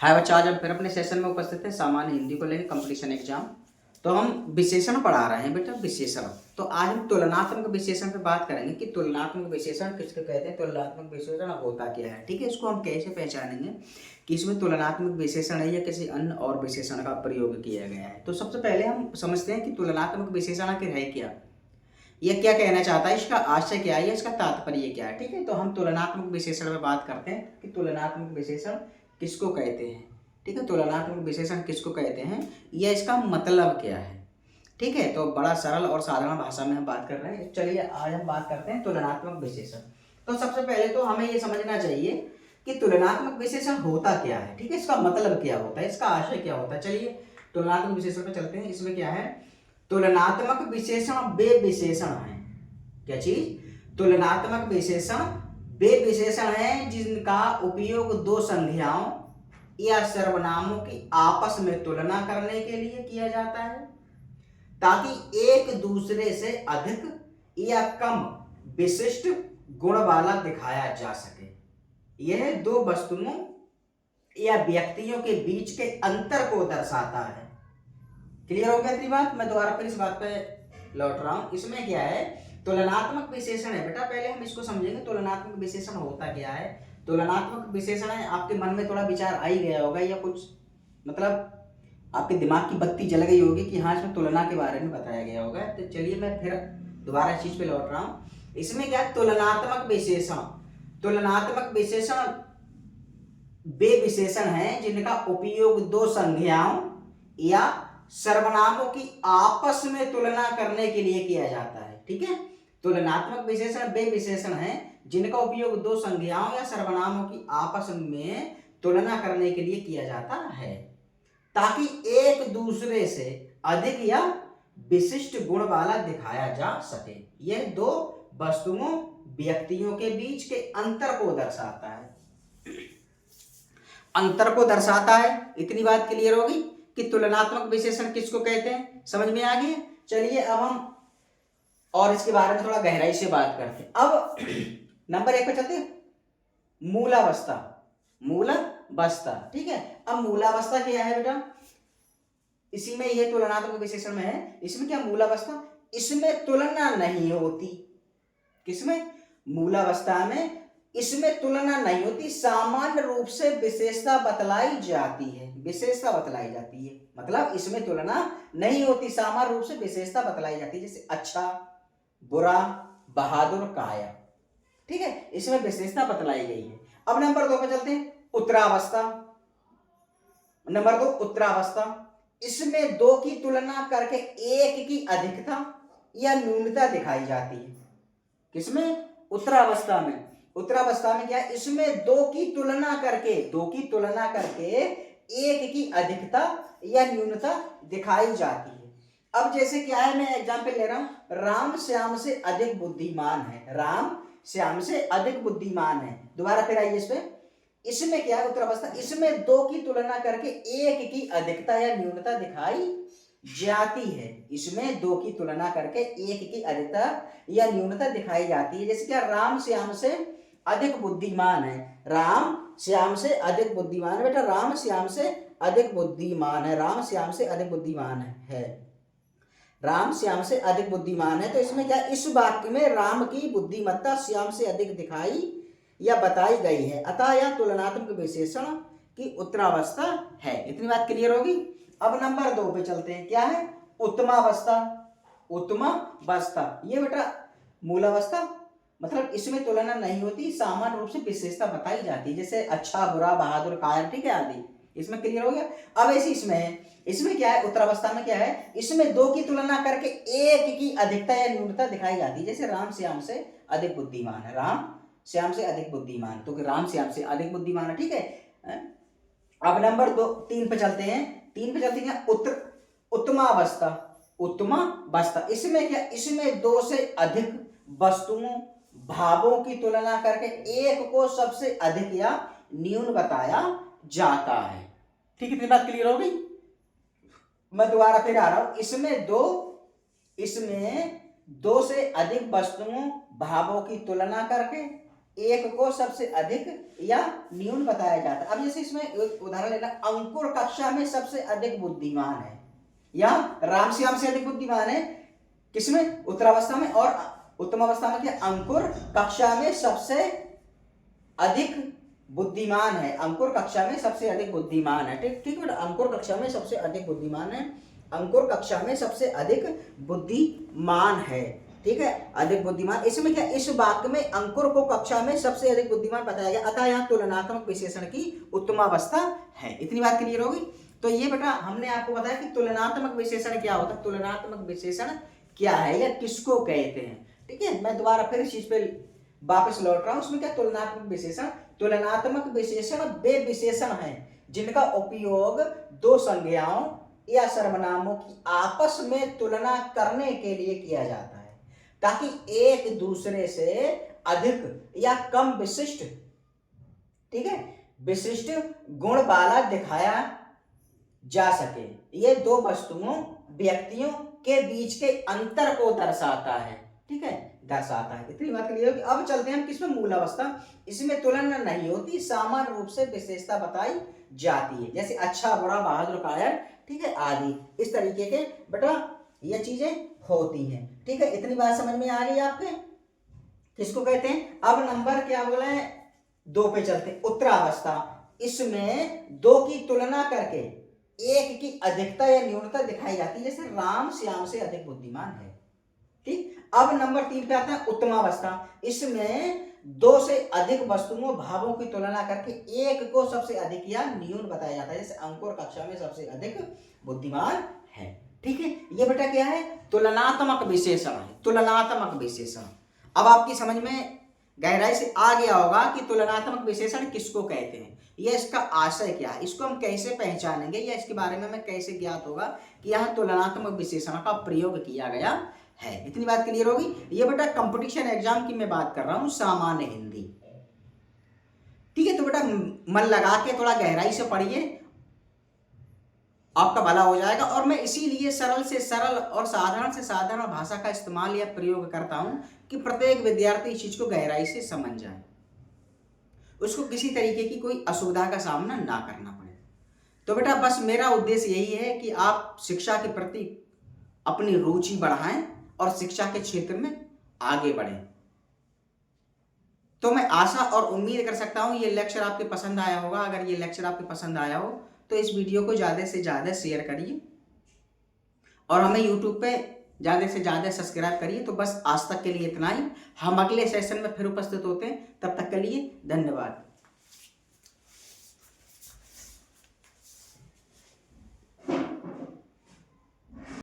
हाय बच्चा, आज हम फिर अपने सेशन में उपस्थित हैं सामान्य हिंदी को लेकर कंपटीशन एग्जाम। तो हम विशेषण पढ़ा रहे हैं बेटा, विशेषण। तो आज हम तुलनात्मक विशेषण पे बात करेंगे कि तुलनात्मक विशेषण किसको कहते हैं, तुलनात्मक विशेषण होता क्या है। ठीक है, इसको हम कैसे पहचानेंगे कि इसमें तुलनात्मक विशेषण है या किसी अन्य और विशेषण का प्रयोग किया गया है। तो सबसे पहले हम समझते हैं कि तुलनात्मक विशेषण आखिर है क्या, यह क्या कहना चाहता है, इसका आशय क्या है, इसका तात्पर्य क्या है। ठीक है, तो हम तुलनात्मक विशेषण में बात करते हैं कि तुलनात्मक विशेषण किसको कहते हैं। ठीक है, तुलनात्मक विशेषण किसको कहते हैं, यह इसका मतलब क्या है। ठीक है, तो बड़ा सरल और साधारण भाषा में हम बात कर रहे हैं। चलिए आज हम बात करते हैं तुलनात्मक विशेषण। तो सबसे पहले तो हमें यह समझना चाहिए कि तुलनात्मक विशेषण होता क्या है। ठीक है, इसका मतलब क्या होता है, इसका आशय क्या होता है। चलिए तुलनात्मक विशेषण पर चलते हैं। इसमें क्या है, तुलनात्मक विशेषण वे विशेषण हैं। क्या चीज, तुलनात्मक विशेषण वे विशेषण हैं जिनका उपयोग दो संख्याओं या सर्वनामों की आपस में तुलना करने के लिए किया जाता है ताकि एक दूसरे से अधिक या कम विशिष्ट गुण वाला दिखाया जा सके। यह दो वस्तुओं या व्यक्तियों के बीच के अंतर को दर्शाता है। क्लियर हो गया इतनी बात, मैं दोबारा फिर इस बात पे लौट रहा हूं। इसमें क्या है, तुलनात्मक विशेषण है बेटा, पहले हम इसको समझेंगे तुलनात्मक विशेषण होता क्या है। तुलनात्मक विशेषण है, आपके मन में थोड़ा विचार आ ही गया होगा या कुछ मतलब आपके दिमाग की बत्ती जल गई होगी कि हाँ इसमें तुलना के बारे में बताया गया होगा। तो चलिए मैं फिर दोबारा इस चीज पे लौट रहा हूं। इसमें क्या है, तुलनात्मक विशेषण, तुलनात्मक विशेषण वे विशेषण हैं जिनका उपयोग दो संख्याओं या सर्वनामों की आपस में तुलना करने के लिए किया जाता है। ठीक है, तुलनात्मक विशेषण वे विशेषण हैं जिनका उपयोग दो संख्याओं या सर्वनामों की आपस में तुलना करने के लिए किया जाता है ताकि एक दूसरे से अधिक या विशिष्ट गुण वाला दिखाया जा सके। यह दो वस्तुओं व्यक्तियों के बीच के अंतर को दर्शाता है, अंतर को दर्शाता है। इतनी बात क्लियर होगी कि तुलनात्मक विशेषण किसको कहते हैं, समझ में आ गया। चलिए अब हम और इसके बारे में थोड़ा गहराई से बात करते हैं। अब नंबर 1 पे चलते हैं, मूलावस्था। मूलावस्था, ठीक है। अब मूलावस्था क्या है बेटा, इसी में यह तुलनात्मक विशेषण में है। इसमें क्या मूलावस्था, इसमें तुलना नहीं होती। किसमें, मूलावस्था में इसमें तुलना नहीं होती, सामान्य रूप से विशेषता बतलाई जाती है। विशेषता बतलाई जाती है मतलब इसमें तुलना नहीं होती, सामान्य रूप से विशेषता बतलाई जाती है, जैसे अच्छा, बुरा, बहादुर, काया। ठीक है, इसमें विशेषता बतलाई गई है। अब नंबर 2 पे चलते हैं, उत्तरावस्था। नंबर 2 उत्तरावस्था, इसमें दो की तुलना करके एक की अधिकता या न्यूनता दिखाई जाती है। किसमें, उत्तरावस्था में। उत्तरावस्था में क्या है, इसमें दो की तुलना करके एक की अधिकता या न्यूनता दिखाई जाती है। अब जैसे क्या है, मैं एग्जांपल ले रहा हूं, राम श्याम से अधिक बुद्धिमान है। राम श्याम से अधिक बुद्धिमान है। दोबारा फिर आइए इस पे। इसमें क्या है, उत्तरावस्था, इसमें दो की तुलना करके एक की अधिकता या न्यूनता दिखाई जाती है। इसमें दो की तुलना करके एक की अधिकता या न्यूनता दिखाई जाती है। जैसे क्या, राम श्याम से अधिक बुद्धिमान है। राम श्याम से अधिक बुद्धिमान है बेटा, राम श्याम से अधिक बुद्धिमान है। राम श्याम से अधिक बुद्धिमान है। राम श्याम से अधिक बुद्धिमान है। तो इसमें क्या, इस वाक्य में राम की बुद्धिमत्ता श्याम से अधिक दिखाई या बताई गई है, अतः यह तुलनात्मक विशेषण की उत्तरावस्था है। इतनी बात क्लियर होगी। अब नंबर 2 पे चलते हैं, क्या है, उत्तमावस्था। उत्तमावस्था ये बेटा मूलावस्था, मतलब इसमें तुलना नहीं होती, सामान्य रूप से विशेषता बताई जाती है, जैसे अच्छा, बुरा, बहादुर, कायर, ठीक है, आदि। इसमें क्लियर हो गया। अब ऐसी इसमें है, इसमें क्या है, उत्तरावस्था में क्या है, इसमें दो की तुलना करके एक की अधिकता या न्यूनता दिखाई जाती है, जैसे राम श्याम से अधिक बुद्धिमान है। राम श्याम से अधिक बुद्धिमान, तो राम श्याम से अधिक बुद्धिमान है। ठीक है। अब नंबर 3 पे चलते हैं। 3 पे चलते हैं, उत्तमावस्था। उत्तमावस्था, इसमें क्या, इसमें दो से अधिक वस्तुओं, भावों की तुलना करके एक को सबसे अधिक या न्यून बताया जाता है। ठीक है, इतनी बात क्लियर हो गई। मैं दोबारा फिर आ रहा हूं, इसमें दो से अधिक वस्तुओं, भावों की तुलना करके एक को सबसे अधिक या न्यून बताया जाता है। अब जैसे इसमें एक उदाहरण लेना, अंकुर कक्षा में सबसे अधिक बुद्धिमान है, या राम श्याम से अधिक बुद्धिमान है किसमें, उत्तरावस्था में, और उत्तमावस्था में क्या, अंकुर कक्षा में सबसे अधिक बुद्धिमान है, अंकुर कक्षा में सबसे अधिक बुद्धिमान है। ठीक ठीक बेटा, अंकुर कक्षा में सबसे अधिक बुद्धिमान है, अंकुर कक्षा में सबसे अधिक बुद्धिमान है। ठीक है, अधिक बुद्धिमान। इसमें क्या, इस वाक्य में अंकुर को कक्षा में सबसे अधिक बुद्धिमान बताया गया, अतः यहाँ तुलनात्मक विशेषण की उत्तमावस्था है। इतनी बात क्लियर होगी। तो ये बेटा हमने आपको बताया कि तुलनात्मक विशेषण क्या होता है, तुलनात्मक विशेषण क्या है या किसको कहते हैं। ठीक है, मैं दोबारा फिर इस चीज पे वापस लौट रहा हूं। उसमें क्या, तुलनात्मक विशेषण, तुलनात्मक विशेषण वे विशेषण हैं जिनका उपयोग दो संज्ञाओं या सर्वनामों की आपस में तुलना करने के लिए किया जाता है, ताकि एक दूसरे से अधिक या कम विशिष्ट, ठीक है, विशिष्ट गुण वाला दिखाया जा सके। ये दो वस्तुओं, व्यक्तियों के बीच के अंतर को दर्शाता है। ठीक है, दर्शाता है। इतनी बात क्लियर होगी। अब चलते हैं हम किसमें, मूल अवस्था। इसमें तुलना नहीं होती, सामान्य रूप से विशेषता बताई जाती है, जैसे अच्छा, बुरा, बहादुर, कायर, ठीक है, आदि। इस तरीके के बेटा ये चीजें होती हैं। ठीक है, इतनी बात समझ में आ गई आपके, किसको कहते हैं। अब नंबर क्या बोले हैं, 2 पे चलते हैं, उत्तरावस्था। इसमें दो की तुलना करके एक की अधिकता या न्यूनता दिखाई जाती है, जैसे राम श्याम से अधिक बुद्धिमान है। ठीक, अब नंबर 3 पे आता है उत्तमावस्था। इसमें 2 से अधिक वस्तुओं, भावों की तुलना करके एक को सबसे अधिक या न्यून बताया जाता है, जैसे अंकुर कक्षा में सबसे अधिक बुद्धिमान है। ठीक है, ये बेटा क्या है, तुलनात्मक विशेषण है, तुलनात्मक विशेषण। अब आपकी समझ में गहराई से आ गया होगा कि तुलनात्मक विशेषण किसको कहते हैं, यह इसका आशय क्या है, इसको हम कैसे पहचानेंगे, या इसके बारे में हमें कैसे ज्ञात होगा कि यहाँ तुलनात्मक विशेषण का प्रयोग किया गया है। इतनी बात क्लियर होगी। ये बेटा कंपटीशन एग्जाम की मैं बात कर रहा हूं, सामान्य हिंदी। ठीक है, तो बेटा मन लगा के थोड़ा गहराई से पढ़िए, आपका भला हो जाएगा। और मैं इसीलिए सरल से सरल और साधारण से साधारण भाषा का इस्तेमाल या प्रयोग करता हूं कि प्रत्येक विद्यार्थी इस चीज को गहराई से समझ जाए, उसको किसी तरीके की कोई असुविधा का सामना ना करना पड़े। तो बेटा बस मेरा उद्देश्य यही है कि आप शिक्षा के प्रति अपनी रुचि बढ़ाएं और शिक्षा के क्षेत्र में आगे बढ़ें। तो मैं आशा और उम्मीद कर सकता हूं ये लेक्चर आपके पसंद आया होगा। अगर ये लेक्चर आपके पसंद आया हो तो इस वीडियो को ज़्यादा से ज़्यादा शेयर करिए और हमें यूट्यूब पे ज़्यादा से ज़्यादा सब्सक्राइब करिए। तो बस आज तक के लिए इतना ही, हम अगले सेशन में फिर उपस्थित होते हैं, तब तक के लिए धन्यवाद।